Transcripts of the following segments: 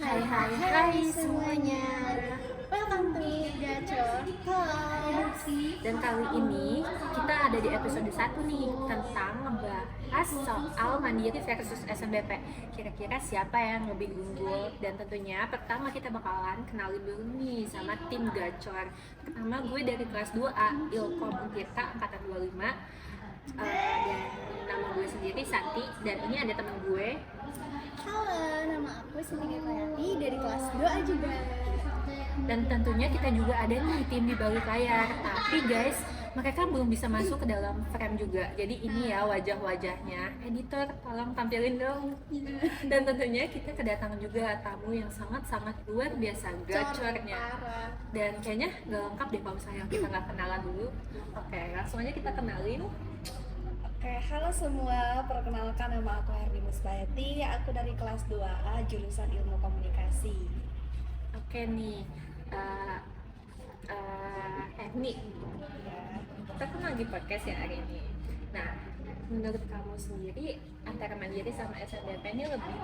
Hai semuanya. Welcome to Gacor Talk. Dan kali ini kita ada di episode 1 nih tentang ngebahas soal mandiri versus SNBP. Kira-kira siapa yang lebih unggul? Dan tentunya pertama kita bakalan kenalin dulu nih sama tim Gacor. Pertama gue dari kelas 2A Ilkom Untirta angkatan 25. Dan nama gue sendiri Santi, dan ini ada temen gue. Halo, nama aku Sintika Kayati dari kelas 2A juga. Dan tentunya kita juga ada nih tim di balik layar. Tapi guys, mereka belum bisa masuk ke dalam frame juga. Jadi ini ya wajah-wajahnya. Editor, tolong tampilin dong. Dan tentunya kita kedatangan juga tamu yang sangat-sangat luar biasa gacornya. Dan kayaknya gak lengkap deh kalau misalnya kita nggak kenalan dulu. Oke, langsung aja kita kenalin. Oke, halo semua, perkenalkan nama aku Herdi Musbayati, aku dari kelas 2A jurusan Ilmu Komunikasi. Oke nih, Nih, kita kan lagi podcast ya hari ini. Nah, menurut kamu sendiri antara mandiri sama SNBP ini lebih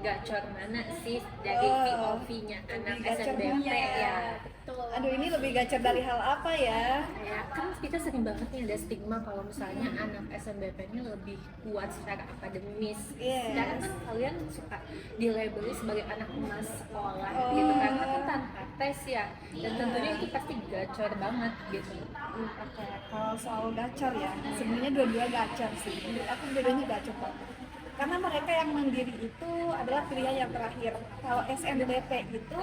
gacor mana sih dari POV-nya anak SNBP ya? Betul. Aduh, ini lebih gacor dari hal apa ya? Kayak kan kita sering banget nih ada stigma kalau misalnya anak SNBP ini lebih kuat secara akademis. Yes. Sekarang kan kalian suka dilabeli sebagai anak emas sekolah gitu karena kan tanpa tes ya. Dan tentunya itu pasti gacor banget gitu. Oke, kalau soal gacor ya, sebenarnya dua-dua gacor sih. Menurut aku dua-duanya gacor banget. Karena mereka yang mandiri itu adalah pilihan yang terakhir. Kalau SNBP itu,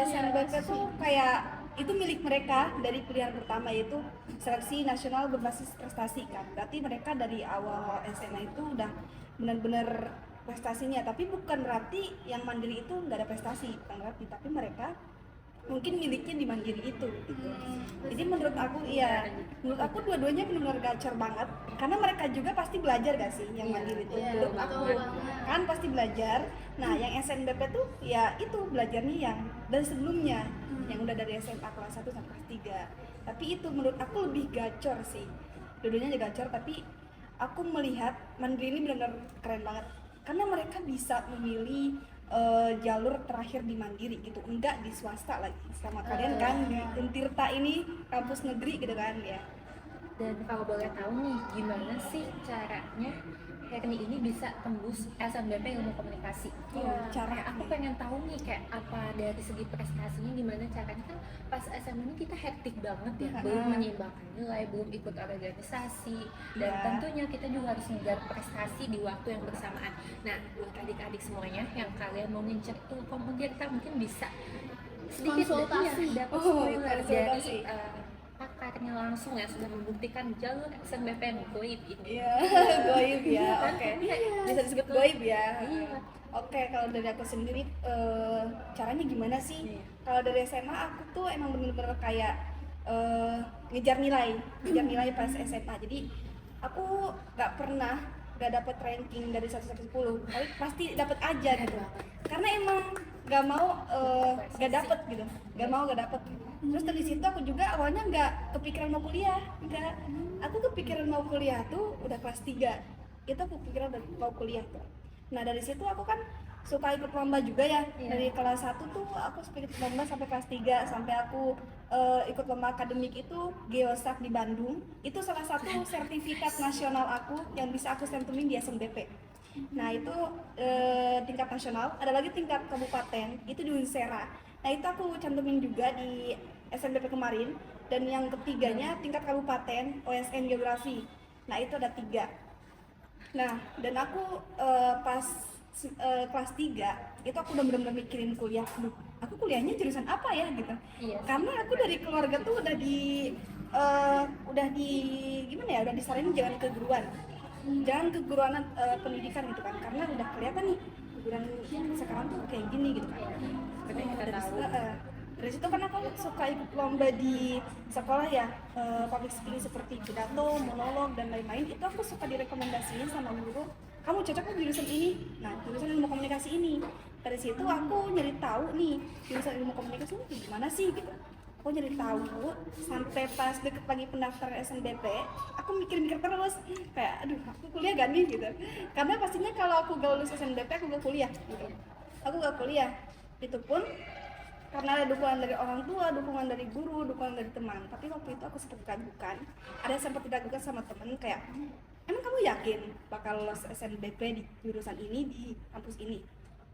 SNBP tuh kayak itu milik mereka dari pilihan pertama, yaitu seleksi nasional berbasis prestasi kan. Berarti mereka dari awal SMA itu udah benar-benar prestasinya. Tapi bukan berarti yang mandiri itu nggak ada prestasi, bukan berarti. Tapi mereka mungkin miliknya di mandiri itu gitu. Jadi menurut aku menurut aku dua-duanya benar-benar gacor banget karena mereka juga pasti belajar gak sih yang mandiri itu. Menurut aku kan pasti belajar. Nah, yang SNBP tuh ya itu belajarnya yang dari sebelumnya, yang udah dari SMA kelas 1 sampai kelas 3. Tapi itu menurut aku lebih gacor sih. Dua-duanya juga gacor, tapi aku melihat mandiri ini benar-benar keren banget karena mereka bisa memilih jalur terakhir di mandiri gitu, enggak di swasta lagi sama kalian kan di Untirta ini kampus negeri gitu kan ya. Dan kalau boleh tahu nih, gimana sih caranya Herni ini bisa tembus SNBP Ilmu Komunikasi? Cara aku pengen tahu nih kayak apa dari segi prestasinya, gimana caranya. Kan pas SMA ini kita hektik banget ya, belum menyeimbangkan nilai, belum ikut organisasi, dan tentunya kita juga harus mengejar prestasi di waktu yang bersamaan. Nah, buat adik-adik semuanya yang kalian mau ngincer Ilkom Untirta mungkin bisa sedikit dapat spoiler dari pakarnya langsung ya, sudah membuktikan jalur SNBP yang goib ini. Iya, goib ya. Oke. Bisa disebut goib ya. Iya. Oke, kalau dari aku sendiri caranya gimana sih? Kalau dari SMA aku tuh emang bener-bener kayak ngejar nilai pas SMA. Jadi aku nggak dapet ranking dari 1 sampai 10, tapi pasti dapet aja gitu. Karena emang nggak mau nggak dapet. Terus dari situ aku juga awalnya nggak kepikiran mau kuliah, aku kepikiran mau kuliah tuh udah kelas 3. Itu aku kepikiran mau kuliah tuh. Nah, dari situ aku kan suka ikut lomba juga ya. Dari kelas 1 tuh aku suka ikut lomba sampai kelas 3, sampai aku ikut lomba akademik itu Geosak di Bandung. Itu salah satu sertifikat nasional aku yang bisa aku cantumin di SNBP. Nah, itu tingkat nasional. Ada lagi tingkat kabupaten, itu di Unsera. Nah, itu aku cantumin juga di SNBP kemarin. Dan yang ketiganya tingkat kabupaten OSN Geografi. Nah, itu ada 3. Nah, dan aku pas kelas 3 itu aku udah bener-bener mikirin kuliah. Aku kuliahnya jurusan apa ya gitu. Karena aku dari keluarga tuh udah disaranin jangan keguruan pendidikan gitu kan, karena udah kelihatan nih keguruan sekarang tuh kayak gini gitu kan. Dari situ kan aku suka ikut lomba di sekolah ya, public speaking seperti pidato, monolog dan lain-lain. Itu aku suka direkomendasiin sama guru, kamu cocok nih jurusan ini. Nah, jurusan ilmu komunikasi ini. Dari situ aku nyari tahu nih jurusan ilmu komunikasi ini gimana sih gitu. Aku nyari tahu sampai pas deket lagi pendaftaran SNBP, aku mikir-mikir terus kayak aduh aku kuliah gak nih gitu. Karena pastinya kalau aku gak lulus SNBP aku gak kuliah gitu. Aku gak kuliah. Itu pun karena ada dukungan dari orang tua, dukungan dari guru, dukungan dari teman. Tapi waktu itu aku sempat diragukan, ada sempat diragukan sama temen kayak, emang kamu yakin bakal lolos SNBP di jurusan ini, di kampus ini?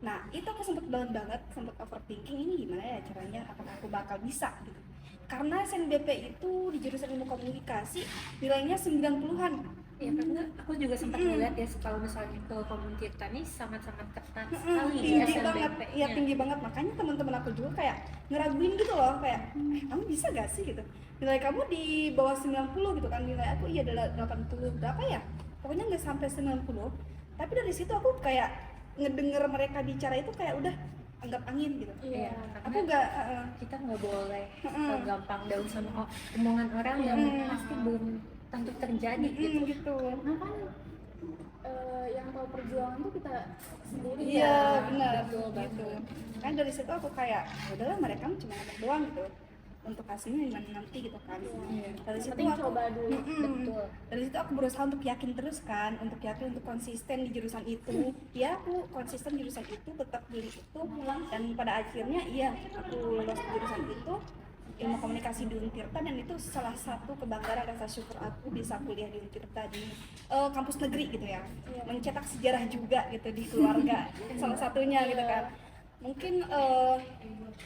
Nah itu aku sempat down banget, sempat overthinking, ini gimana ya caranya, apakah aku bakal bisa gitu. Karena SNBP itu di jurusan ilmu komunikasi nilainya 90-an. Ya karena aku juga sempat melihat ya kalau misalnya ke Komunitirta nih sangat-sangat ketat sekali di Tinggi banget, SNBP-nya. iya tinggi banget. Makanya teman-teman aku juga kayak ngeraguin gitu loh, kayak kamu bisa gak sih gitu, nilai kamu di bawah 90 gitu kan, nilai aku iya adalah 80 berapa ya, pokoknya nggak sampai 90. Tapi dari situ aku kayak ngedenger mereka bicara itu kayak udah anggap angin gitu. Iya, Aku karena nggak kita nggak boleh gampang daun sama omongan orang yang pasti belum tentu terjadi gitu. gitu. Nah kan yang tahu perjuangan tuh kita sendiri. Iya ya. benar betul gitu. Kan dari situ aku kayak ya udahlah, mereka cuma ngomong doang gitu, untuk hasilnya gimana nanti gitu kan. Dari situ Penting aku coba dulu. Betul. dari situ aku berusaha untuk yakin terus kan, untuk yakin, untuk konsisten di jurusan itu. Ya aku konsisten di jurusan itu, tetap pilih itu, dan pada akhirnya iya aku lulus di jurusan itu, ilmu komunikasi di Untirta, dan itu salah satu kebanggaan rasa syukur aku bisa kuliah di Untirta, di kampus negeri gitu ya, mencetak sejarah juga gitu di keluarga salah satunya gitu kan. Mungkin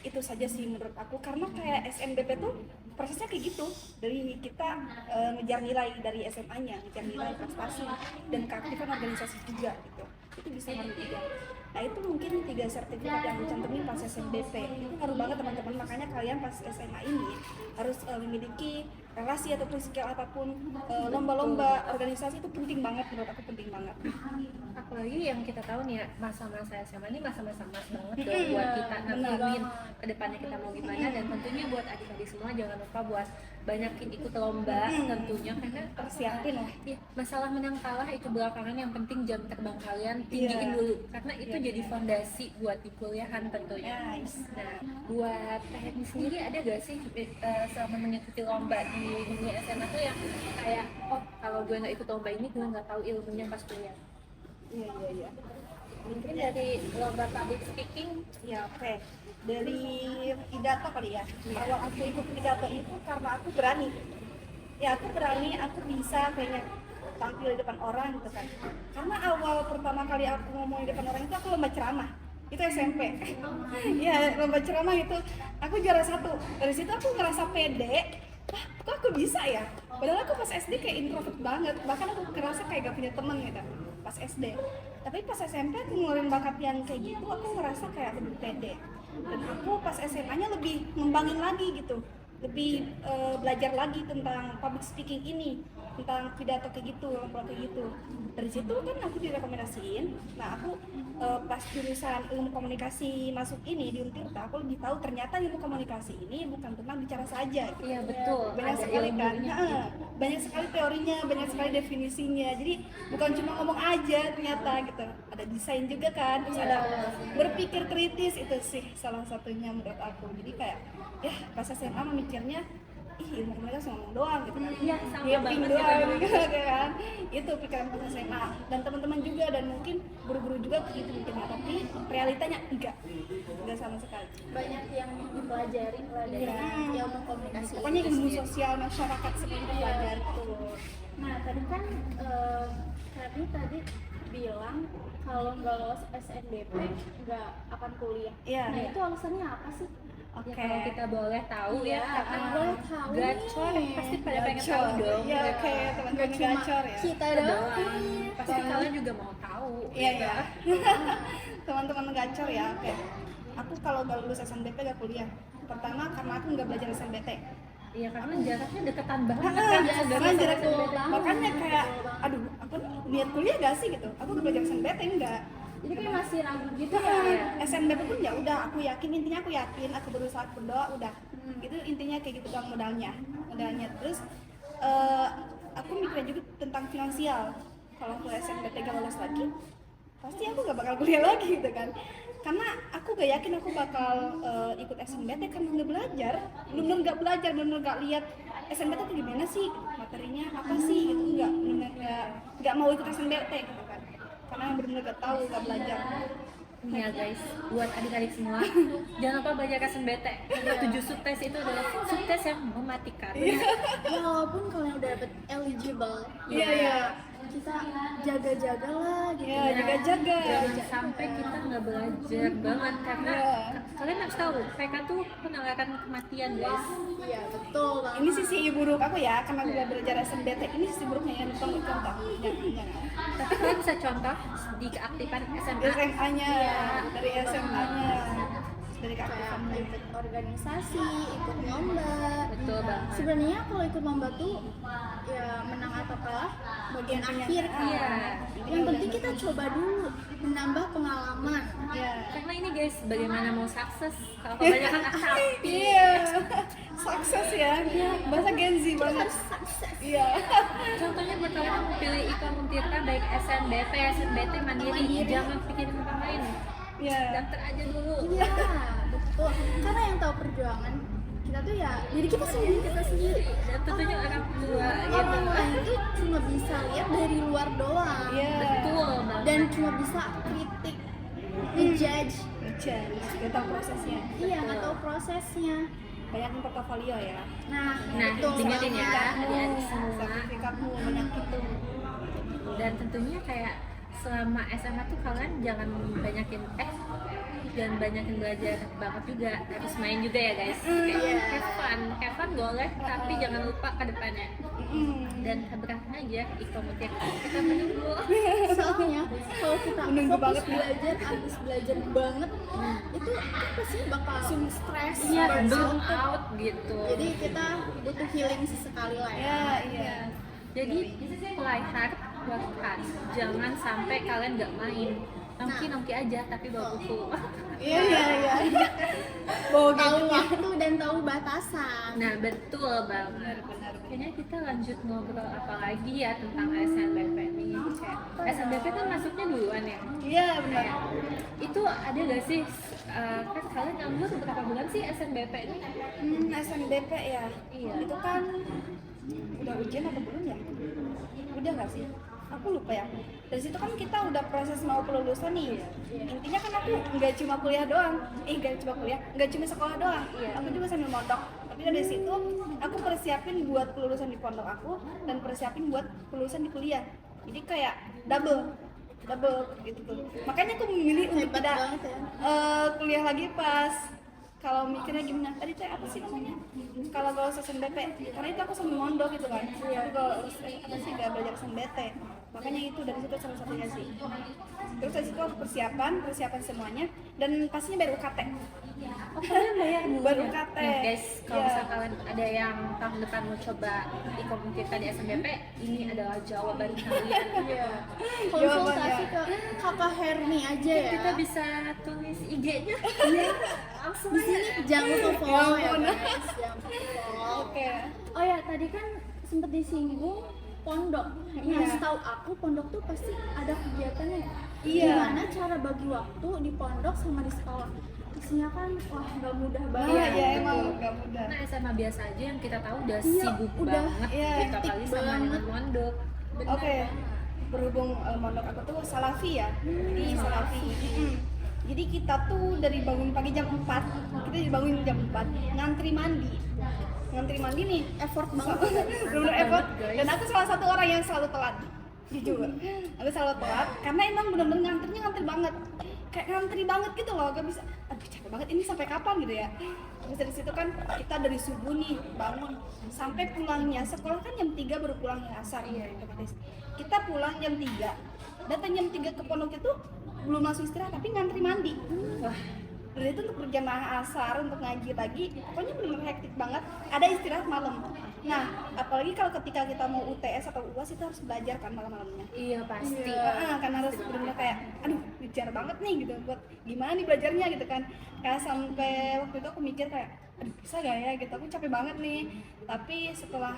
itu saja sih menurut aku, karena kayak SNBP tuh prosesnya kayak gitu, dari kita ngejar nilai dari SMA-nya, ngejar nilai prestasi dan keaktifan organisasi juga gitu, itu bisa ngaruh juga. Nah itu mungkin 3 sertifikat yang dicantumin pas SNBP itu ngaruh banget teman-teman. Makanya kalian pas SMA ini harus memiliki relasi ataupun skill apapun, lomba-lomba organisasi itu penting banget, menurut aku penting banget. Apalagi yang kita tahu nih ya, masa-masa SMA ini masa-masa emas banget dong buat kita nentuin kedepannya kita mau gimana. Dan tentunya buat adik-adik semua jangan lupa buat banyakin ikut lomba tentunya, karena Persiapin lah. ya, masalah menang kalah itu belakangan, yang penting jam terbang kalian tinggiin dulu, karena itu jadi fondasi buat di kuliahan tentunya. Nice. Nah, buat teknik sendiri ada gak sih selama mengikuti lomba di dunia SMA tuh yang kayak, oh kalau gue nggak ikut lomba ini gue nggak tahu ilmunya pas kuliah? Iya. Mungkin dari lomba public speaking. Ya oke. Dari pidato kali ya. Awal aku ikut pidato itu karena aku berani. Ya aku berani, aku bisa kayaknya tampil di depan orang gitu kan. Karena awal pertama kali aku ngomong di depan orang itu aku lomba ceramah. Itu SMP. Iya, lomba ceramah itu aku juara 1. Dari situ aku ngerasa pede. Wah, kok aku bisa ya? Padahal aku pas SD kayak introvert banget. Bahkan aku ngerasa kayak gak punya teman gitu pas SD. Tapi pas SMP aku ngeluarin bakat yang kayak gitu, aku ngerasa kayak lebih pede. Dan aku pas SMA-nya lebih ngembangin lagi gitu, lebih belajar lagi tentang public speaking ini, tentang pidato kayak gitu, kayak gitu. Dari situ kan aku direkomendasiin. Nah aku pas jurusan ilmu komunikasi masuk ini di Untirta, aku lebih tahu ternyata ilmu komunikasi ini bukan tentang bicara saja gitu. Iya betul, Banyak ada sekali kan, ilmunya. banyak sekali teorinya, banyak sekali definisinya. Jadi bukan cuma ngomong aja ternyata gitu, ada desain juga kan, terus ada berpikir kritis, itu sih salah satunya menurut aku. Jadi kayak ya pas SMA memikirnya ih ilmu komunikasi ngomong doang gitu kan, Iya, sama nyiapin banget doang ya. gitu kan. Itu pikiran pas SMA, dan teman-teman juga, dan mungkin guru-guru juga begitu mikirnya, tapi realitanya enggak sama sekali. Banyak yang dipelajarin lah dari ilmu komunikasi. Pokoknya itu ilmu sendiri. sosial masyarakat seperti itu belajar tuh. Nah tadi kan Karni tadi bilang kalau nggak lolos SNBP nggak akan kuliah. Iya. Nah itu alasannya apa sih? Oke. Ya kalau kita boleh tahu Iya, ya, karena boleh tahu gacor nih. pasti pada pengen Gacor. tahu dong. Iya, oke, teman-teman Nggak cuma gacor ya. kita Kita doang. doang. Pasti kalian juga mau tahu. Iya gitu. ya. Teman-teman gacor ya. Oke. Aku kalau nggak lulus SNBP gak kuliah. Pertama karena aku nggak belajar SNBT. Iya, karena jaraknya deketan banget Nah, kan karena saudara jarak SNBP. makanya kayak aduh, aku nih niat kuliah gak sih gitu. Aku nggak belajar SNBT enggak. Jadi kayak masih ragu gitu Iya, ya. SNBP pun ya udah aku yakin, intinya aku yakin, aku berusaha, aku berdoa udah. Itu intinya kayak gitu doang modalnya. Terus aku mikirnya juga tentang finansial. Kalau aku SNBP gak lolos lagi, pasti aku gak bakal kuliah lagi gitu kan. Karena aku gak yakin aku bakal ikut SNBT karena nggak belajar, benar-benar nggak belajar, benar-benar nggak lihat SNBT itu gimana sih, materinya apa sih gitu, nggak mau ikut SNBT gitu kan. Karena benar-benar nggak tahu, nggak belajar. nih ya guys, buat adik-adik semua, jangan lupa belajar SNBT. Ada 7 subtes, itu adalah subtes yang mematikan. Walaupun kalian udah dapet eligible, Iya, iya. kita jaga-jaga lah gitu. Ya, jaga-jaga. Jangan sampai kita nggak belajar banget, karena Iya. kalian harus tahu PK tuh penanggakan kematian guys. Iya, betul banget. Ini sisi buruk aku ya, karena gue belajar SNBT. Ini sisi buruknya yang contoh. Tapi kalian bisa contoh di keaktifan SMA. SMA-nya, dari SMA-nya, dari keaktifan. Kayak ikut organisasi, ikut lomba. Betul banget. Sebenarnya kalau ikut lomba tuh ya menang atau kalah bagian akhir kan. Iya. Yang penting kita coba dulu menambah pengalaman. Iya. Karena ini guys, bagaimana mau sukses kalau kebanyakan aktif. Iya, sukses ya. Bahasa Gen Z Kita banget. harus sukses. Iya. Contohnya buat kalian yang mau pilih Ika Tirta baik SNBP, SNBT, Mandiri, jangan pikirin orang lain. Iya. Daftar aja dulu. Iya, betul. Karena yang tahu perjuangan kita tuh ya diri kita sendiri. Dan tentunya orang tua Orang gitu. lain tuh cuma bisa lihat dari luar doang. Iya. Betul banget. Dan cuma bisa kritik, ngejudge. Jadi, kita tahu prosesnya. Iya, nggak tahu prosesnya. Banyakin portofolio ya. Nah, Nah, betul dengerin ya banget. adik-adik semua. Sertifikatmu banyak itu. Dan tentunya kayak selama SMA tuh kalian jangan banyakin belajar banget juga, harus main juga ya guys. Kayak Iya. have fun boleh, tapi jangan lupa ke depannya. Dan keberatan aja ikomutir kita menunggu. Soalnya kalau kita Menunggu fokus banget ya. belajar, habis belajar banget, itu pasti bakal stres, Iya, burn burn out. out gitu. Jadi kita butuh healing sesekali lah ya. Ya, iya. Jadi play hard, work hard. Jangan sampai kalian nggak main. Nongki aja tapi bawa buku. Iya, iya. Bawa Tahu gitu. waktu dan tahu batasan. Nah betul banget. Kayaknya kita lanjut ngobrol apa lagi ya tentang SNBP ini. Kayak SNBP kan masuknya duluan ya. Iya, benar. Kayak, itu ada gak sih kan kalian nganggur berapa bulan sih SNBP ini? SNBP ya. Iya. Itu kan udah ujian apa belum ya? Udah nggak sih? Aku lupa ya. Dari situ kan kita udah proses mau kelulusan nih. Intinya kan aku nggak cuma kuliah doang. Nggak cuma sekolah doang. Aku juga sambil mondok. Tapi dari situ aku persiapin buat kelulusan di pondok aku dan persiapin buat kelulusan di kuliah. Jadi kayak double gitu tuh. Makanya aku memilih untuk Hebat tidak banget ya. kuliah lagi pas kalau mikirnya gimana tadi teh apa sih namanya kalau gak usah SNBP karena itu aku sambil mondok gitu kan tapi kalau apa sih gak belajar SNBP makanya itu dari situ salah satunya sih terus dari situ aku persiapan semuanya dan pastinya bayar UKT Oh kalian bayar Baru UKT. Nih guys, kalau Iya. misalkan ada yang tahun depan mau coba ikut kita di SNBP, ini adalah jawaban kalian. Iya. Konsultasi ke Kakak Herni aja ya. Kita bisa tulis IG-nya. Iya. Langsung Di aja. sini jangan lupa follow ya ampun. guys. Jangan lupa follow. oke Oh ya, tadi kan sempat disinggung pondok. Iya. Yang setahu aku pondok tuh pasti ada kegiatannya. Iya. Gimana cara bagi waktu di pondok sama di sekolah? Isinya kan wah nggak mudah nah banget. ya betul. emang gak mudah Nah SMA biasa aja yang kita tahu udah Iya, sibuk udah. banget Iya, kita hektik kali sama banget. dengan mondok. Bener Oke, banget. berhubung mondok aku tuh Salafi ya, jadi Salafi. Jadi kita tuh dari bangun pagi jam 4, kita dibangun jam 4, ngantri mandi nih, Effort banget. bener effort. guys. Dan aku salah satu orang yang selalu telat, jujur. Aku selalu telat karena emang bener-bener ngantri banget, kayak ngantri banget gitu loh, gak bisa. Aduh capek banget ini sampai kapan gitu ya. Terus dari situ kan kita dari subuh nih bangun sampai pulangnya sekolah kan jam 3 baru pulangnya asar otomatis. Kita pulang jam 3, datang jam 3 ke pondok itu belum langsung istirahat tapi ngantri mandi. Wah, Dan itu untuk berjamaah asar, untuk ngaji lagi, pokoknya benar-benar hektik banget. Ada istirahat malam. Nah, apalagi kalau ketika kita mau UTS atau UAS itu harus belajar kan malam-malamnya. iya pasti. Kan harus benar-benar kayak, aduh, ngejar banget nih gitu. Buat gimana nih belajarnya gitu kan. Kayak sampai waktu itu aku mikir kayak, aduh bisa gak ya gitu, aku capek banget nih. Tapi setelah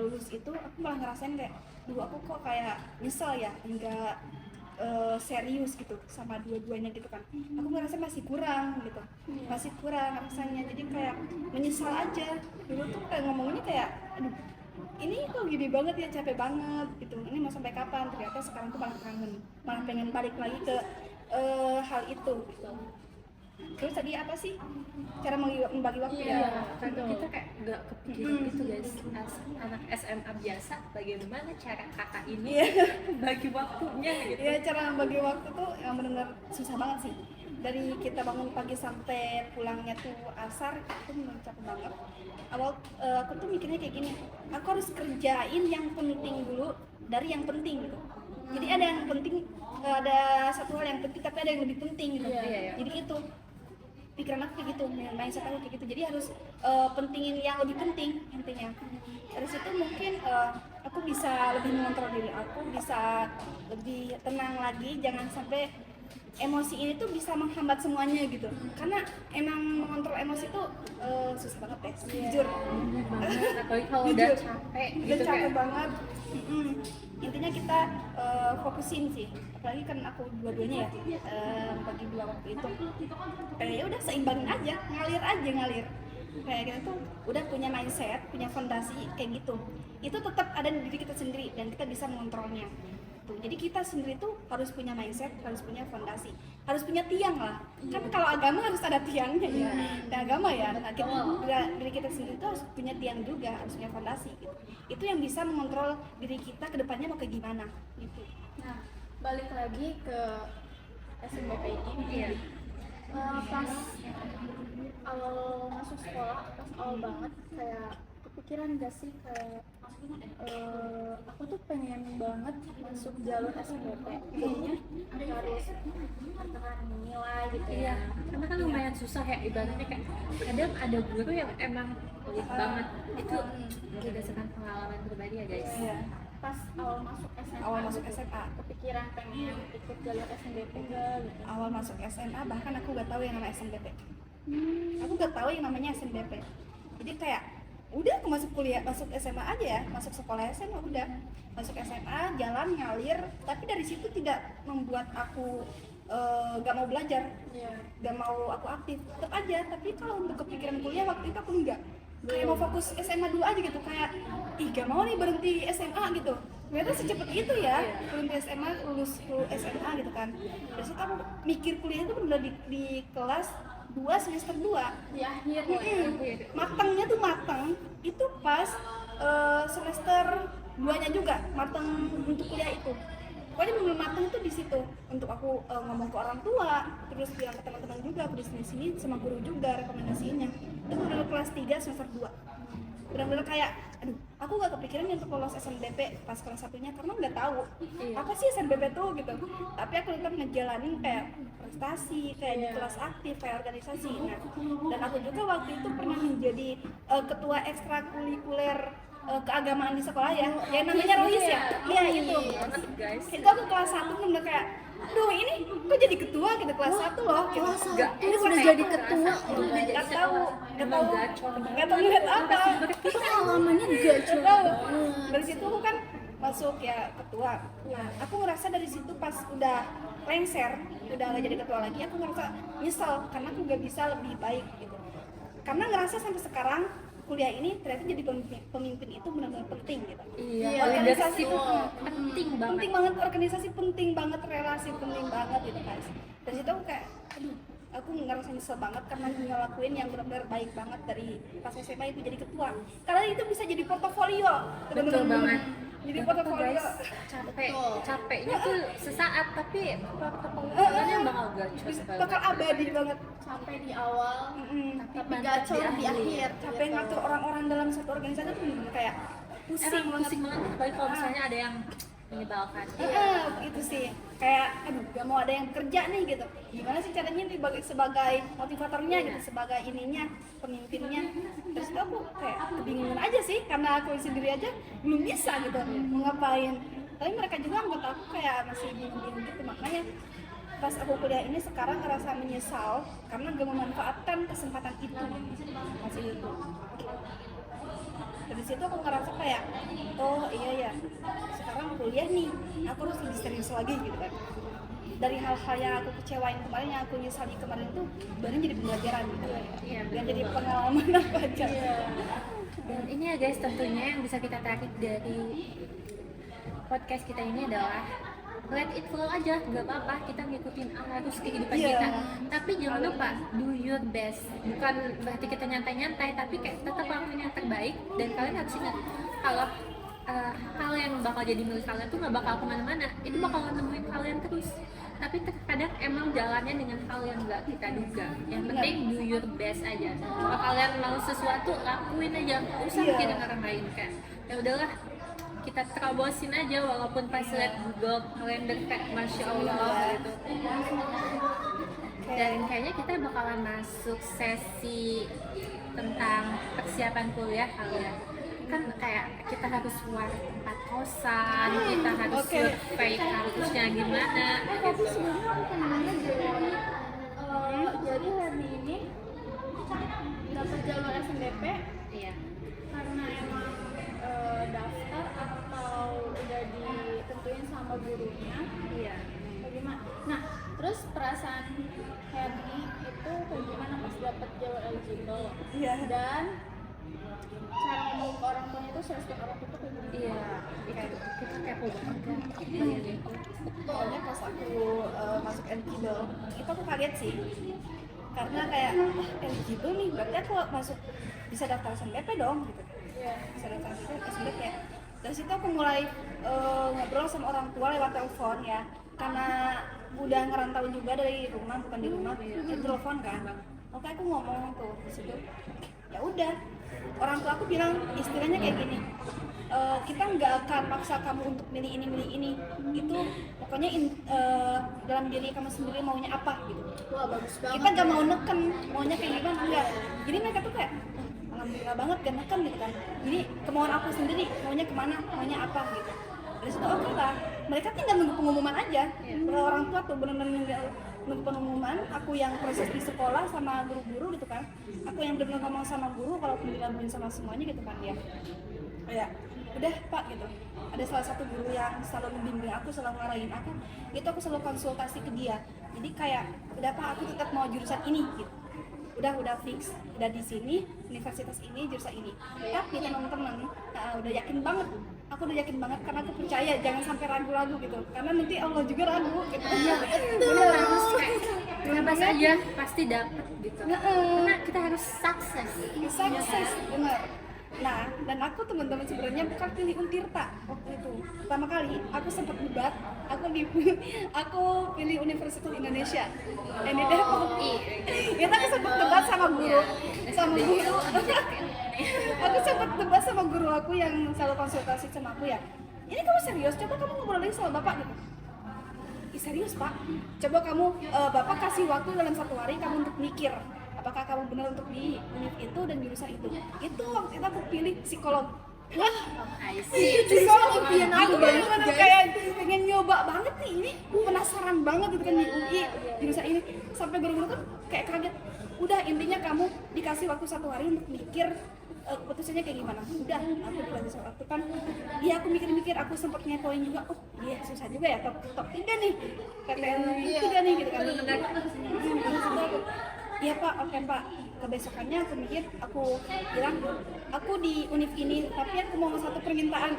lulus itu, aku malah ngerasain kayak, duh aku kok kayak nyesel ya, enggak serius gitu sama dua-duanya gitu kan. Aku ngerasa masih kurang gitu, masih kurang rasanya. Jadi kayak menyesal aja. Dulu tuh kayak ngomongnya kayak, aduh ini kok gini banget ya, capek banget gitu. Ini mau sampai kapan? Ternyata sekarang tuh malah kangen, malah pengen balik lagi ke hal itu gitu. Terus tadi apa sih cara membagi waktu Iya, ya? karena kita kayak nggak kepikiran gitu guys, anak SMA biasa bagaimana cara kakak ini bagi waktunya gitu. Iya, cara membagi waktu tuh yang benar-benar susah banget sih. Dari kita bangun pagi sampai pulangnya tuh asar, itu benar capek banget. Awal aku tuh mikirnya kayak gini, aku harus kerjain yang penting dulu dari yang penting gitu. Jadi ada yang penting, ada satu hal yang penting tapi ada yang lebih penting gitu. Iya. Jadi itu pikiran aku kayak gitu, mindset aku kayak gitu. Jadi harus pentingin yang lebih penting intinya. Dari situ mungkin aku bisa lebih mengontrol diri aku, bisa lebih tenang lagi, jangan sampai emosi ini tuh bisa menghambat semuanya gitu. Karena emang mengontrol emosi tuh susah banget ya, jujur. Apalagi kalau udah Jujur. capek Udah gitu capek kayak banget. Intinya kita fokusin sih, apalagi kan aku dua-duanya ya, bagi dua waktu itu kayak ya udah seimbangin aja, ngalir kayak kita tuh udah punya mindset, punya fondasi kayak gitu, itu tetap ada di diri kita sendiri dan kita bisa mengontrolnya tuh. Jadi kita sendiri tuh harus punya mindset, harus punya fondasi, harus punya tiang lah. Kan kalau agama harus ada tiangnya ya, nah, agama ya, nah, diri kita sendiri tuh harus punya tiang juga, harus punya fondasi gitu. Itu yang bisa mengontrol diri kita ke depannya mau kayak gimana gitu. Nah, balik lagi ke SNBP ini. Iya. Pas awal masuk sekolah, pas awal banget kayak kepikiran gak sih kayak aku tuh pengen banget masuk jalur SNBP, kayaknya harus pertahanan nilai gitu Iya, karena kan lumayan susah ya, ibaratnya kayak kadang ada guru yang emang pelit banget. Itu berdasarkan pengalaman pribadi ya guys. Iya. Pas awal masuk SMA, Awal masuk gitu, SMA. kepikiran pengen ikut jalur SNBP enggak gitu. Awal masuk SMA bahkan aku gak tahu yang namanya SNBP. Aku gak tahu yang namanya SNBP. Jadi kayak udah aku masuk kuliah, masuk SMA aja ya, masuk sekolah SMA udah. Masuk SMA, jalan ngalir, tapi dari situ tidak membuat aku gak mau belajar, gak mau aku aktif, tetap aja. Tapi kalau untuk kepikiran kuliah waktu itu aku enggak, kayak mau fokus SMA dulu aja gitu, kayak ih gak mau nih berhenti SMA gitu. Ternyata secepat itu ya, berhenti SMA, lulus SMA gitu kan. Terus aku mikir kuliah itu benar di kelas 2 semester 2. Di akhir Matangnya tuh matang itu pas semester 2-nya juga matang untuk kuliah itu. Pokoknya belum matang itu di situ untuk aku ngomong ke orang tua, terus bilang ke teman-teman juga, aku di sini sama guru juga rekomendasinya. Itu benar kelas 3 semester 2. Benar-benar kayak aduh, aku gak kepikiran untuk lolos SNBP pas kelas 1-nya karena nggak tahu apa sih SNBP tuh gitu. Tapi aku tetap ngejalanin kayak prestasi, kayak di kelas aktif, kayak organisasi. Nah, dan aku juga waktu itu pernah menjadi ketua ekstrakurikuler keagamaan di sekolah ya, yang namanya ROIS ya. Iya itu. Guys, Itu aku kelas 1 bener kayak aduh ini kok jadi ketua gitu kelas 1 loh gitu. ini udah jadi ketua, nggak tahu lihat apa. pengalamannya gacor. Tahu. Dari situ aku kan masuk ya ketua. Nah, aku ngerasa dari situ pas udah lengser, udah nggak jadi ketua lagi, aku ngerasa nyesel karena aku nggak bisa lebih baik gitu. Karena ngerasa sampai sekarang kuliah ini ternyata jadi pemimpin itu benar-benar penting gitu. Iya, Organisasi itu penting banget. penting banget, organisasi penting banget, relasi penting banget gitu guys. Dari situ aku kayak aduh, aku ngerasa nyesel banget karena ngelakuin yang benar-benar baik banget dari pas SMA itu jadi ketua. Karena itu bisa jadi portofolio. Betul banget. Jadi Itu portofolio. guys, capeknya tuh sesaat tapi pengeluarannya bakal gacor banget. Bakal abadi banget. Sampai di awal, tapi mantap gacor di akhir. Capek ngatur orang-orang dalam satu organisasi tuh bener-bener kayak pusing Emang pusing banget, apalagi kalau misalnya ada yang menyebalkan. Itu sih kayak aduh gak mau ada yang bekerja nih gitu, gimana sih caranya nih sebagai motivatornya gitu, sebagai ininya pemimpinnya. Terus itu aku kayak kebingungan aja sih karena aku sendiri aja belum bisa gitu mau ngapain, tapi mereka juga anggap aku kayak masih bingung gitu. Makanya pas aku kuliah ini sekarang ngerasa menyesal karena gak memanfaatkan kesempatan itu masih itu. Dari situ aku ngerasa kayak oh iya ya, sekarang kuliah nih aku harus lebih serius lagi gitu kan. Dari hal-hal yang aku kecewain kemarin, yang aku nyesali kemarin tuh baru jadi pembelajaran gitu kan. Iya, Dan jadi pengalaman aku aja. Dan ini ya guys, tentunya yang bisa kita tarik dari podcast kita ini adalah let it flow aja, nggak apa-apa kita ngikutin arus kehidupan Iya. kita, tapi jangan lupa do your best, bukan berarti kita nyantai-nyantai, tapi kayak tetap lakuin yang terbaik. Dan kalian harus ingat kalau hal yang bakal jadi milik kalian tuh nggak bakal kemana-mana, itu bakal nemuin kalian terus. Tapi terkadang emang jalannya dengan hal yang nggak kita duga. Yang penting do your best aja. Kalau kalian mau sesuatu, lakuin aja, nggak usah Iya. mikirin orang lain kan. Ya udahlah, kita terobosin aja, walaupun pas lihat Google kalender kayak masya Allah gitu. Dan kayaknya kita bakalan masuk sesi tentang persiapan kuliah kali ya. Kan kayak kita harus war tempat kosan, kita harus Oke. survei kampusnya gimana Tapi gitu. sebenarnya aku pengen nanya deh, jadi hari ini dapat jalur SNDP Iya. karena emang daftar atau udah ditentuin sama gurunya, Iya. bagaimana? Nah, terus perasaan Herni itu kayak gimana pas dapat jalur eligible? Iya. Dan cara ngomong ke orang tuanya itu respect orang tua tuh kayak gimana? Iya. Itu kita kepo banget kan. Iya. Pokoknya pas aku masuk eligible itu aku kaget sih, karena kayak eligible nih berarti aku masuk bisa daftar SNBP dong gitu. Iya. Bisa daftar SNBP. Dari situ aku mulai ngobrol sama orang tua lewat telepon ya, karena udah ngerantau juga dari rumah, bukan di rumah, di telepon kan. Oke, aku ngomong tuh di situ. Ya udah, orang tua aku bilang istilahnya kayak gini, kita nggak akan maksa kamu untuk milih ini, itu pokoknya dalam diri kamu sendiri maunya apa gitu. Wah, bagus banget. Kita nggak mau neken maunya kayak gimana, enggak. Jadi mereka tuh kayak alhamdulillah banget gak neken gitu kan. Jadi kemauan aku sendiri maunya kemana, maunya apa gitu. Dari situ oke lah, mereka tinggal nunggu pengumuman aja. Orang tua tuh benar-benar nunggu pengumuman. Aku yang proses di sekolah sama guru-guru gitu kan, aku yang benar-benar ngomong sama guru kalaupun digabungin sama semuanya gitu kan ya. Kayak udah Pak gitu, ada salah satu guru yang selalu membimbing aku, selalu ngarahin aku, itu aku selalu konsultasi ke dia. Jadi kayak udah Pak, aku tetap mau jurusan ini gitu, udah fix, udah di sini universitas ini jurusan ini. Tapi teman-teman udah yakin banget, aku udah yakin banget karena aku percaya, jangan sampai ragu-ragu gitu, karena nanti Allah juga ragu gitu. Iya, bener harus kayak bebas aja pasti dapet gitu. Karena kita harus sukses. Sukses bener. Nah, dan aku teman-teman sebenarnya bukan pilih Untirta waktu itu. Pertama kali aku sempat debat, aku pilih Universitas Indonesia. Ini deh kita aku sempat debat sama guru, aku sempat debat sama guru aku yang selalu konsultasi sama aku ya. Ini kamu serius? Coba kamu ngobrol lagi sama bapak gitu. Ih, serius Pak? Coba kamu, bapak kasih waktu dalam 1 hari kamu untuk mikir apakah kamu benar untuk di univ itu dan jurusan itu. Itu waktu itu aku pilih psikolog. Wah, I see. psikolog impian aku bener-bener kayak pengen nyoba banget nih, ini penasaran banget gitu kan di UI jurusan ini. Sampai guru-guru kan kayak kaget. Udah, intinya kamu dikasih waktu 1 hari untuk mikir keputusannya kayak gimana. Udah, aku dikasih waktu kan. Iya, aku mikir-mikir, aku sempat ngepoin juga. Oh iya, susah juga ya, top 3 nih PTN 3 nih gitu kan. Iya Pak, oke Pak. Kebesokannya aku mikir, aku bilang aku di univ ini, tapi aku mau satu permintaan.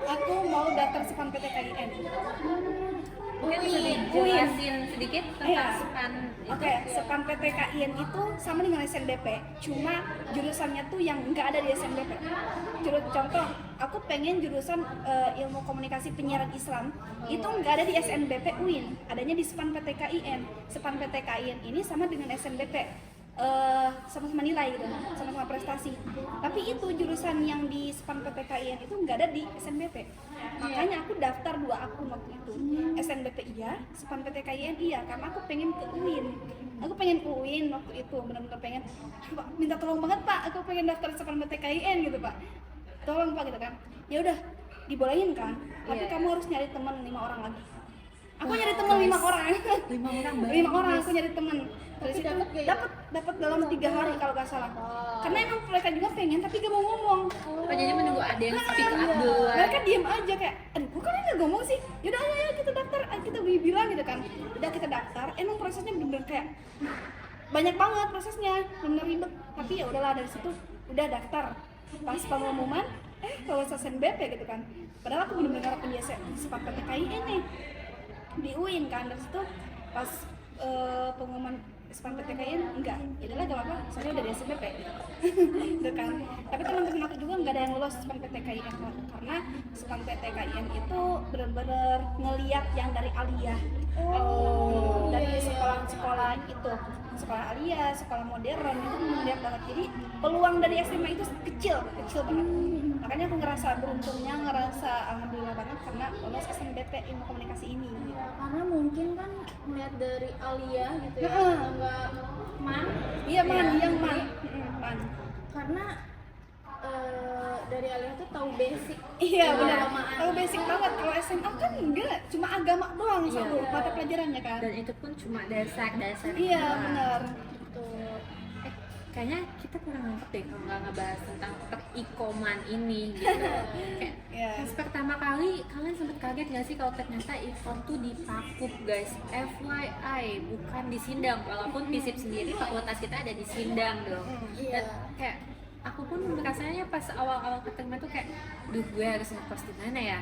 Aku mau daftar SPAN PTKIN. Mungkin bisa dijelasin sedikit tentang SPAN itu. Oke, SPAN PTKIN itu sama dengan SNBP, cuma jurusannya tuh yang nggak ada di SNBP. Contoh, aku pengen jurusan ilmu komunikasi penyiaran Islam, itu nggak ada di SNBP UIN, adanya di SPAN PTKIN. SPAN PTKIN ini sama dengan SNBP, sama-sama nilai gitu, sama-sama prestasi. Tapi itu jurusan yang di SPAN PTKIN itu nggak ada di SNBP. Makanya aku daftar 2 akun waktu itu. SNBP iya, SPAN PTKIN iya, karena aku pengen ke UIN. Aku pengen UIN waktu itu, benar-benar pengen. Pak, minta tolong banget Pak, aku pengen daftar SPAN PTKIN gitu Pak. Tolong Pak gitu kan. Ya udah, dibolehin kan. Tapi kamu harus nyari teman 5 orang lagi. Aku nyari teman 5 orang. 5 orang banyak. 5 orang aku nyari teman. Dari situ dapat dalam 3 hari kalau nggak salah. Karena emang mereka juga pengen tapi gak mau ngomong. Oh, jadi menunggu ada yang speak up duluan. Mereka diem aja kayak, aduh kok kalian nggak ngomong sih? Yaudah ayo kita daftar, kita bilang gitu kan. Udah kita daftar, emang prosesnya bener-bener kayak banyak banget prosesnya, bener ribet. Tapi ya udahlah, dari situ udah daftar. Pas pengumuman lolos SNBP gitu kan. Padahal aku benar-benar punya sifat PTKIN nih di UIN kan. Dari situ pas pengumuman SPAN PTKIN enggak, ya udahlah gak apa-apa, soalnya udah di SNBP gitu kan. Tapi teman-teman aku juga nggak ada yang lolos SPAN PTKIN karena SPAN PTKIN itu benar-benar ngeliat yang dari aliyah, dari sekolah-sekolah itu, sekolah aliyah, sekolah modern itu melihat banget. Jadi peluang dari SMA itu kecil banget. Makanya aku ngerasa beruntungnya, ngerasa alhamdulillah banget karena lolos SNBP ilmu komunikasi ini. Ya, karena mungkin kan melihat dari aliyah gitu ya, enggak man. Iya man, Ya, yang man. jadi Man. karena dari aliyah tuh tahu basic. Iya benar. keagamaan. Tahu basic banget. Kalau SMA kan enggak, cuma agama doang satu Iya. mata pelajarannya kan. Dan itu pun cuma dasar-dasar. Iya doang. benar. Gitu. Kayaknya kita kurang lengkap deh kalau nggak ngebahas tentang per-ikoman ini gitu. Kayak Iya. pas pertama kali kalian sempet kaget nggak sih kalau ternyata ikom tuh di Pakup guys, FYI bukan di Sindang, walaupun FISIP sendiri fakultas kita ada di Sindang dong. Iya. Dan kayak aku pun merasanya pas awal-awal keterima tuh kayak, duh gue harus ngekos di mana ya?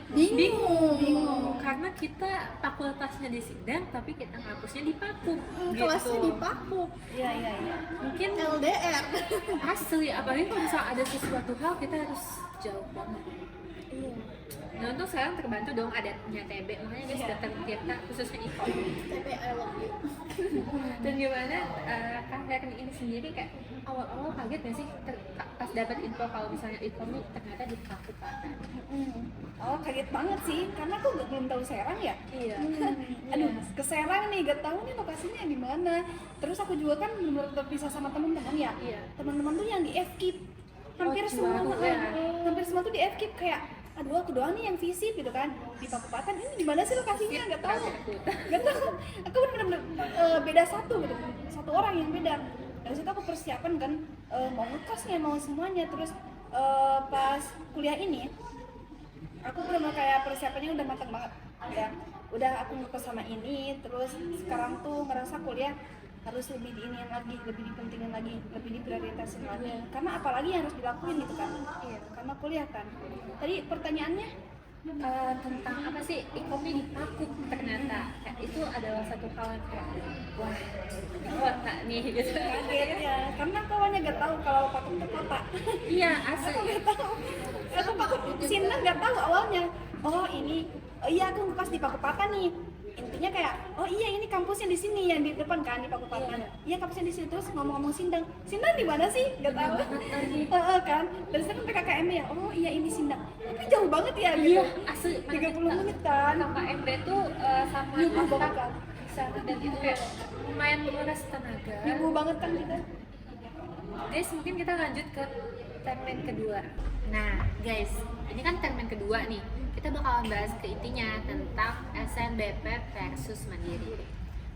Bingung karena kita fakultasnya di Sindang tapi kita kampusnya di Pakup. Kelasnya di Pakup. Iya iya iya. Mungkin LDR. asli, apalagi kalau misal ada sesuatu hal kita harus jauh banget. Iya. Nah untuk sekarang terbantu dong adanya TB, makanya guys datang kita khususnya ikom. TP I love you. Dan gimana Kak Herni ini sendiri kayak awal-awal kaget gak sih pas dapat info kalau misalnya ikom itu ternyata di Kabupaten? Oh kaget banget sih, karena aku belum tahu Serang ya. Iya. Aduh, ke Serang nih, gak tahu nih lokasinya di mana. Terus aku juga kan belum terpisah sama teman-teman ya. Iya. Teman-teman tuh yang di FKIP. Hampir Oh, semua Cibaru, tuh, ya. hampir semua tuh di FKIP kayak aduh aku doang nih yang visip gitu kan di Pakupaten. Ini di mana sih lokasinya? Gak tahu. Gak tahu. Aku bener-bener beda satu gitu. Satu orang yang beda. Dari situ aku persiapan kan mau ngekosnya, mau semuanya. Terus pas kuliah ini aku bener kayak persiapannya udah matang banget ya. Udah aku ngekos sama ini, terus sekarang tuh ngerasa kuliah harus lebih diiniin lagi, lebih dipentingin lagi, lebih diprioritasin lagi. Karena apalagi yang harus dilakuin gitu kan. Iya, karena kuliah kan. Tadi pertanyaannya Tentang apa sih ikomnya di Pakup ternyata kayak itu adalah satu hal yang kayak wah di kota nih gitu. kaget ya, karena aku awalnya gak tahu kalau Pakup itu kota. Iya asli. Aku gak tahu. Aku Pakup Sindang gak tahu awalnya. Oh ini, oh iya aku pas di Pakupaten nih. Intinya kayak, oh iya ini kampusnya di sini yang di depan kan di Pakupaten. Iya kampusnya di sini. Terus ngomong-ngomong Sindang di mana sih? Gak tahu. Kan. Dari sana kan PKKMB ya. Oh iya ini Sindang. Tapi jauh banget ya gitu. Iya asli. 30 menit kan. KKMB tuh sama Ribu Astak banget kan. sana dan itu kayak lumayan menguras tenaga. Ribu banget kan kita. Guys, mungkin kita lanjut ke termen kedua. Nah, guys, ini kan termen kedua nih. Kita bakalan bahas ke intinya tentang SNBP versus Mandiri.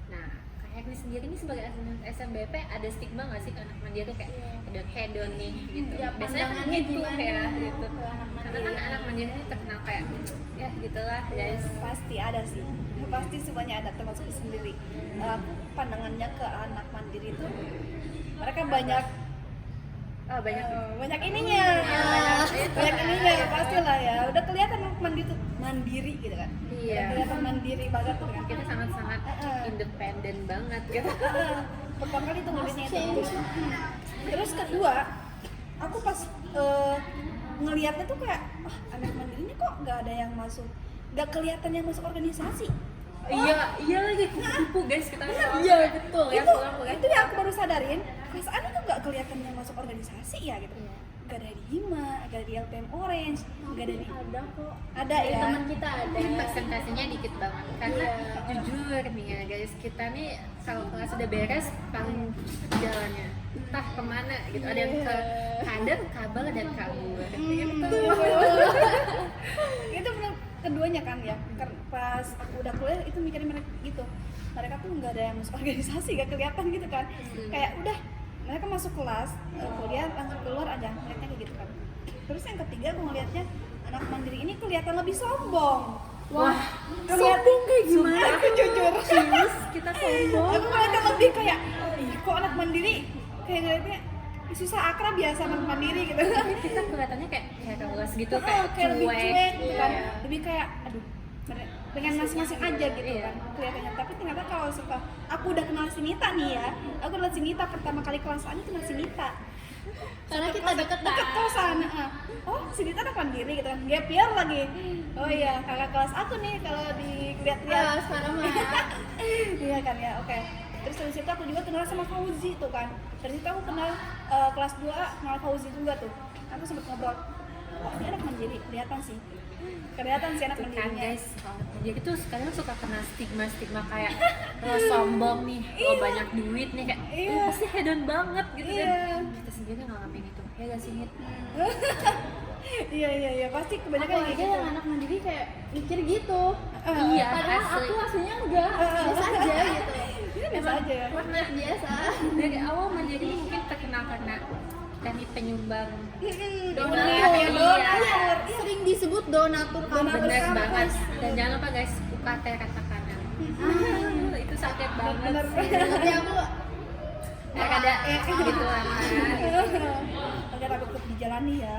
Nah, kayak ini sendiri nih sebagai SNBP ada stigma nggak sih ke anak Mandiri tuh kayak hedon nih gitu. Ya, Biasanya kan pandangannya gitu gimana ya gitu. ke anak Karena kan anak Mandiri ini terkenal kayak ya gitulah guys. Pasti ada sih, pasti semuanya ada, termasuk sendiri. Pandangannya ke anak mandiri itu mereka banyak Banyak ininya, banyak ininya pastilah ya. Udah kelihatan anak mandiri gitu kan. Iya. Udah kelihatan mandiri banget gitu kan. Kita sangat-sangat independen banget gitu. Pertama kali tuh ngeliatnya itu. Terus kedua, aku pas ngelihatnya tuh kayak, anak mandiri ini kok nggak ada yang masuk, nggak kelihatan yang masuk organisasi. Iya lagi kupu guys kita. Iya betul ya. Itu yang aku baru sadarin, perasaan itu nggak kelihatan yang masuk organisasi ya gitu. Gak ada di Hima, gak ada di LPM Orange, gak ada di Ada kok. ada Dari ya. teman kita ada. Mungkin persentasenya dikit banget karena Iya. jujur nih ya guys, kita nih kalau kelas udah beres paling jalannya entah kemana gitu, ada yang ke kader, kabel dan kabur gitu. Itu bener keduanya kan ya. Pas aku udah kuliah itu mikirin mereka gitu. Mereka tuh nggak ada yang masuk organisasi, gak kelihatan gitu kan. Kayak udah mereka masuk kelas, kuliah langsung keluar aja, mereka kayak gitu kan. Terus yang ketiga aku ngeliatnya anak mandiri ini kelihatan lebih sombong. Wah, Sombong kayak gimana? Aku jujur. serius kita sombong. Aku ngeliatnya lebih kayak, ih kok anak mandiri kayak ngeliatnya susah akrab ya sama mandiri gitu. Kita kelihatannya kayak careless gitu, Kayak kayak lebih cuek gitu kan, Iya. lebih kayak aduh pengen masing-masing aja gitu Iya. kan kelihatannya. Tapi ternyata kalau suka aku udah kenal si Nita nih ya, aku kenal si Nita pertama kali kelas A ini kenal si Nita Karena Satu kita kelas, deket deket kosan. Oh si Nita anak mandiri gitu kan, gap year lagi. Oh iya kakak kelas aku nih kalau dilihat-lihat. sekarang mah Iya kan ya, oke. Terus dari situ aku juga kenal sama Fauzi tuh kan. Dari situ aku kenal kelas 2A kenal Fauzi juga tuh. Aku sempet ngobrol. Oh, ini anak mandiri, kelihatan sih. Kelihatan sih anak Tuh kan mandirinya. guys, jadi tuh sekarang suka kena stigma kayak lo sombong nih, lo banyak duit nih, kayak Iya. lo pasti hedon banget gitu Iya. kan. Kita sendiri ngalamin itu, ya gak sih Nit? Iya, pasti kebanyakan aku kayak aja gitu. yang anak mandiri kayak mikir gitu. Iya, Padahal asli. aku aslinya enggak, biasa aja gitu. Ini biasa aja ya. Pernah biasa. Dari awal mandiri mungkin terkenal karena kita nih penyumbang. Donatur, Iya, donatur. sering disebut donatur Donatur. kampus. Bener kampus. banget. Dan jangan lupa guys, UKT kata kanan. Itu sakit banget Bener. sih. Tapi aku Ada gitu lah. Agak takut dijalani ya.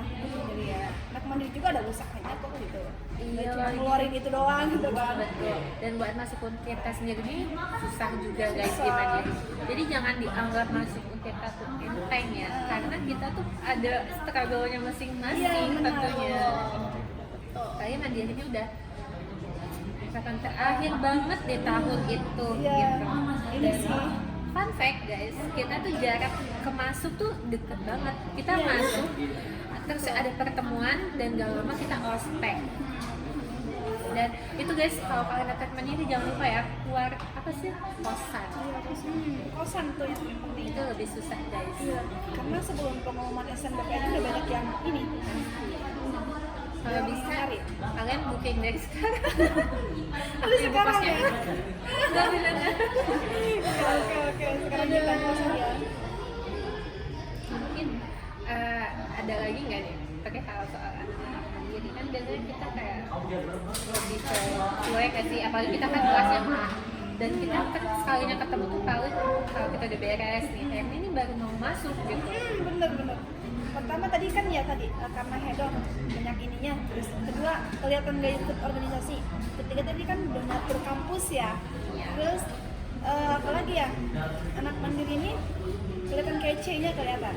Jadi ya, anak mandiri juga ada usahanya kok gitu. Iya, Nggak cuma lagi. ngeluarin itu doang gitu kan. Betul. Dan buat masuk UNTIRTA sendiri ini susah juga guys di mandiri. Jadi jangan dianggap masuk UNTIRTA tuh enteng ya, karena kita tuh ada struggle-nya masing-masing Iya, benar. tentunya. Kayak mandiri ini udah misalkan terakhir banget di tahun itu Iya, gitu. ini Dan sih. fun fact guys, kita tuh jarak ke masuk tuh deket banget. Kita Iya. masuk, terus ada pertemuan dan gak lama kita ospek. Dan itu guys, kalau kalian datang mandiri jangan lupa ya keluar apa sih kosan. Kosan tuh yang penting. Itu lebih susah guys. Iya, karena sebelum pengumuman SNBPTN udah banyak yang ini. Kalau bisa Cari. kalian booking dari sekarang. Tapi sekarang ya. Nggak bener. Oke, sekarang kita kosan ya. Mungkin ada lagi nggak nih pakai hal soal anak-anak mandiri kan biasanya kita kayak lebih ke cuek sih, apalagi kita kan kelasnya A dan kita sekalinya ketemu tuh paling kalau kita udah beres nih ini baru mau masuk gitu. Bener. Pertama tadi kan ya karena hedon banyak ininya. Terus kedua kelihatan gak ikut organisasi. Ketiga tadi kan donatur kampus ya. Terus apalagi ya anak mandiri ini kelihatan kece-nya kelihatan.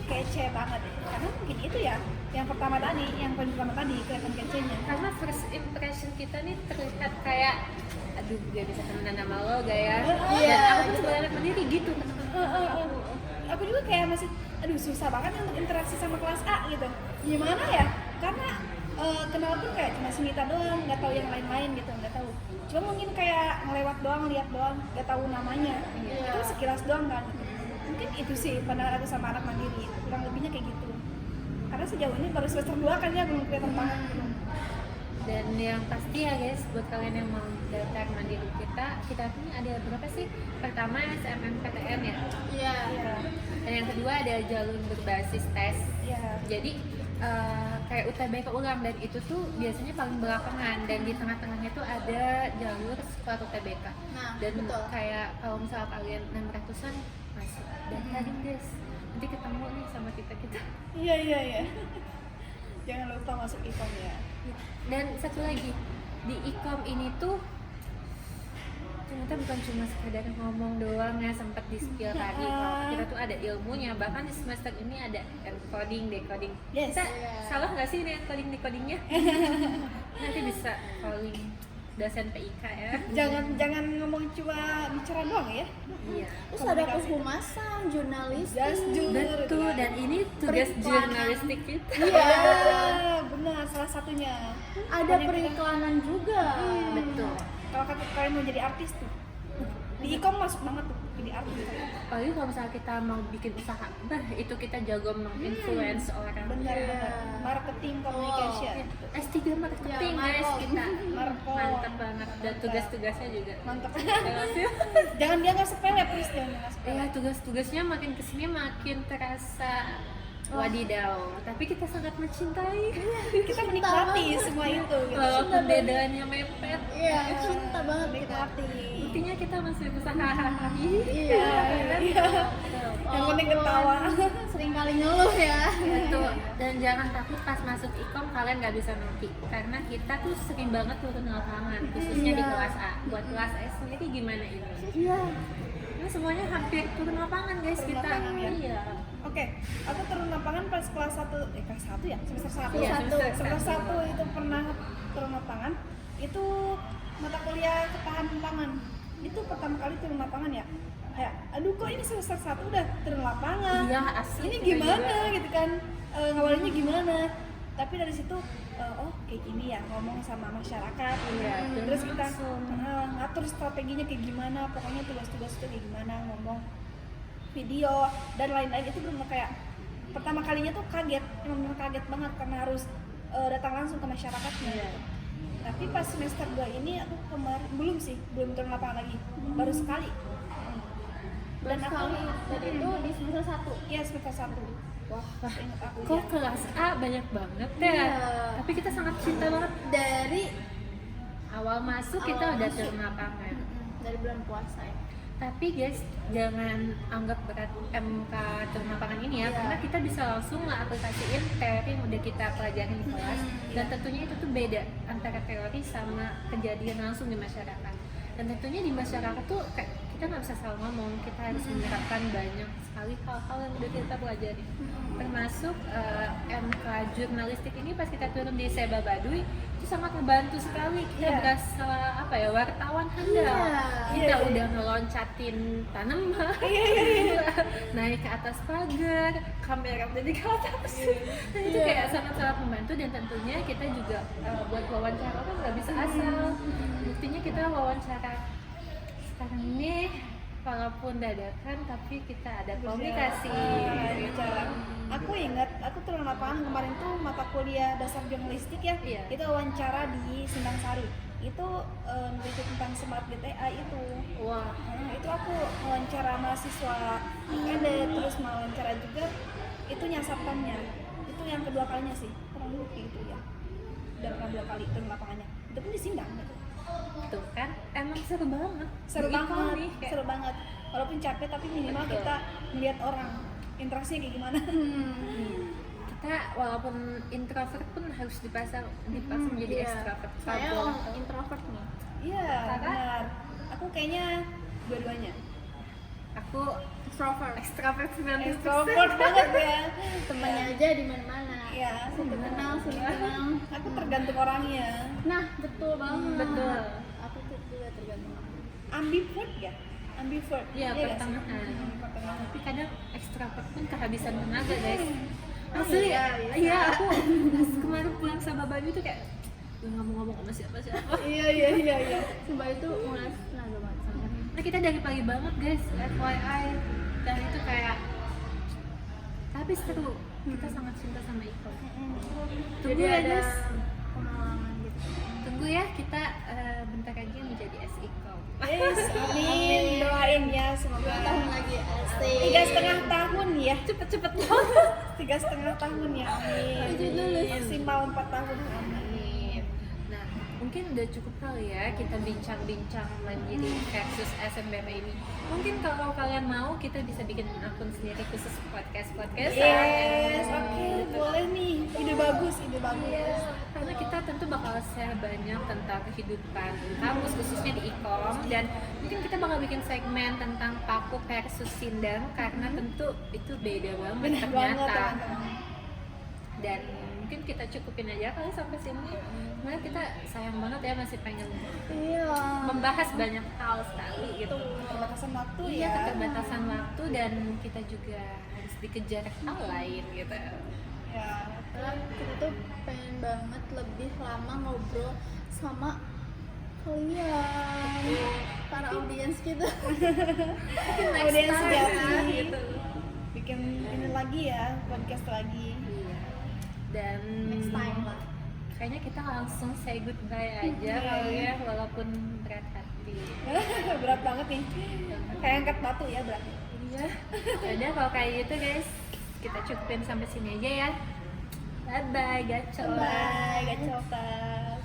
Kece banget. Karena mungkin itu ya yang pertama tadi, yang poin pertama tadi kelihatan kece-nya. Karena first impression kita nih terlihat kayak aduh gak bisa temenan sama lo gak ya. Iya. Dan aku tuh sebagai anak mandiri gitu. Aku juga kayak masih aduh susah banget untuk interaksi sama kelas A gitu. Gimana ya? Karena kenal pun kayak cuma si Nita doang, nggak tahu yang lain-lain gitu, nggak tahu. Cuma mungkin kayak ngelewat doang, lihat doang, nggak tahu namanya. Itu sekilas doang kan. Mungkin itu sih pandangan aku sama anak mandiri. Kurang lebihnya kayak gitu. Karena sejauh ini baru semester 2 kan ya, belum kelihatan banget belum. Dan yang pasti ya guys, buat kalian yang mau daftar mandiri kita ini ada berapa sih? Pertama SNMPTN ya. Iya. Iya. Dan yang kedua ada jalur berbasis tes. Iya. Jadi kayak UTBK ulang dan itu tuh biasanya paling belakangan dan di tengah-tengahnya tuh ada jalur sekolah UTBK. Nah, Dan betul. kayak kalau misal kalian 600-an masuk daftarin guys. Nanti ketemu nih sama kita. Iya. Jangan lupa masuk IPOM ya. Dan satu lagi di ikom ini tuh ternyata bukan cuma sekadar ngomong doang ya, sempat di spill tadi kalau kita tuh ada ilmunya, bahkan di semester ini ada encoding, decoding. Yes. Kita salah nggak sih ini encoding, decodingnya? Nanti bisa calling dosen PIK ya. Jangan ngomong cuma bicara doang ya. Iya. Terus ada kehumasan, jurnalistik. Betul, dan ini tugas Periklanan. jurnalistik kita. Iya, benar salah satunya. Ada Banyak periklanan juga. Betul. Kalau kalian mau jadi artis tuh, di ikom masuk banget tuh jadi artis. Apalagi kalau misalnya kita mau bikin usaha, itu kita jago menginfluence orang. Benar. Marketing communication. S3 marketing Ya, guys Markom. kita. Markom. Mantap banget. Dan tugas-tugasnya juga. Mantap. Ya, Jangan dianggap sepele, please jangan dianggap sepele. ya tugas-tugasnya makin kesini makin terasa wadidaw. Tapi kita sangat mencintai. Kita menikmati semua itu. Gitu. Walaupun bedanya mepet. Iya, cinta banget kita. Menikmati. Buktinya kita masih berusaha. Iya. Yang penting ketawa. Sering kali ngeluh ya. Betul. Dan jangan takut pas masuk ikom kalian nggak bisa noki, karena kita tuh sering banget turun lapangan, khususnya di Iya. kelas A. Buat kelas S sendiri gimana ini? Iya. Ini semuanya hampir turun lapangan guys. Turun Kita lapangan, ya? iya. Oke, aku turun lapangan pas kelas 1 ya, semester 1. Iya, Semester 1 itu pernah turun lapangan. Itu mata kuliah ketahanan pangan. Itu pertama kali turun lapangan ya. Kayak, aduh kok ini semester 1 udah turun lapangan. Iya, asli. Ini kita gimana juga. gitu kan? Ngawalnya gimana? Tapi dari situ oh kayak gini ya, ngomong sama masyarakat. Iya, Terus kita langsung. ngatur strateginya kayak gimana, pokoknya tugas-tugas itu kayak gimana, ngomong video dan lain-lain. Itu benar kayak pertama kalinya tuh kaget, emang bener kaget banget karena harus datang langsung ke masyarakatnya. Iya. Tapi pas semester 2 ini aku kemarin belum turun lapangan lagi, baru sekali. Dan aku Sekali tadi itu di semester 1. iya semester 1. Wah, Ingat aku Kok ya. kelas A banyak banget ya? Iya. Tapi kita sangat cinta banget. dari Awal masuk kita Awal udah masuk. turun lapangan. dari bulan puasa ya. Tapi guys, jangan anggap berat MK turun lapangan ini ya, Iya. karena kita bisa langsung ngeaplikasiin teori yang udah kita pelajarin di kelas. Dan tentunya itu tuh beda antara teori sama kejadian langsung di masyarakat. Dan tentunya di masyarakat tuh kayak kita nggak bisa salah ngomong, kita harus menerapkan banyak sekali hal-hal yang udah kita pelajari. Termasuk MK jurnalistik ini pas kita turun di Seba Baduy itu sangat membantu sekali. Kita Iya. berasa apa ya, wartawan handal. Iya. Kita Iya. udah ngeloncatin tanaman, naik ke atas pagar, kamera udah di atas. Nah, itu Iya. kayak sangat-sangat membantu. Dan tentunya kita juga buat wawancara kan nggak bisa asal. Buktinya kita wawancara sekarang ini walaupun dadakan tapi kita ada komunikasi. Bicara. Aku ingat, aku turun lapangan kemarin tuh mata kuliah dasar jurnalistik ya. Iya. Itu wawancara di Sindang Sari. Itu meneliti tentang smart GTA itu. Wah, Itu aku wawancara mahasiswa IKD, terus wawancara juga itu nyasatannya. Itu yang kedua kalinya sih, kurang lebih gitu ya. Udah pernah 2 kali turun lapangannya. Itu pun di Sindang gitu. tuh kan emang seru banget. Seru Di banget, nih, kayak- seru banget. Walaupun capek tapi minimal Betul. kita melihat orang, interaksinya kayak gimana. Kita walaupun introvert pun harus dipaksa menjadi Iya. extrovert. Saya Kalau- orang introvert nih. Iya, Kakak? benar. Aku kayaknya dua-duanya. aku Extrovert. extrovert 90%. Extrovert banget ya. Temannya aja di mana-mana. Iya, Suka kenal, suka kenal. aku tergantung orangnya. Nah, betul banget. Betul. Aku tuh juga tergantung. Ambivert ya? Ambivert. Iya, nggak sih? pertengahan. Pertengahan. Tapi kadang extrovert pun kehabisan tenaga guys. Oh, Asli, iya, iya aku pas kemarin pulang sama Bayu tuh kayak nggak mau ngomong sama siapa-siapa. Iya. Sumpah itu nguras tenaga banget sama. Nah kita dari pagi banget guys, FYI. Dan itu kayak tapi seru. Kita sangat cinta sama Iko. Tunggu Jadi ya ada guys. pengalaman gitu. Tunggu ya, kita bentar lagi menjadi SIKO. Yes, amin. Doain ya semoga 2 tahun lagi asik. 3,5 tahun ya. Cepet-cepet 3,5 tahun ya. Amin. Tujuh lulus. Maksimal 4 tahun. Amin. Amin. Nah, mungkin udah cukup kali ya kita bincang-bincang mandiri versus SMBM ini. Mungkin kalau kalian mau, kita bisa bikin akun sendiri khusus podcast-podcast. Yes, oke, boleh nih. Ide bagus, ide bagus. Iya, karena kita tentu bakal share banyak tentang kehidupan kampus khususnya di Ikom, dan mungkin kita bakal bikin segmen tentang Paku versus Sindang karena tentu itu beda banget Benar ternyata. banget, teman-teman. Dan mungkin kita cukupin aja kali sampai sini. Karena kita sayang banget ya masih pengen Iya. membahas banyak hal sekali gitu. Keterbatasan waktu Iya, ya. keterbatasan waktu dan kita juga harus dikejar hal lain gitu. Ya. Karena kita tuh pengen banget lebih lama ngobrol sama kalian, para audiens kita. Audiens time sejati. gitu. Bikin ini lagi ya, podcast lagi. Iya. Dan Next time lah. kayaknya kita langsung say goodbye aja Iya. kali ya, walaupun berat hati. Berat banget nih. Kayak angkat batu ya berarti. Iya. Yaudah kalau kayak gitu guys, kita cukupin sampai sini aja ya. Bye bye, gacor. Bye, gacor.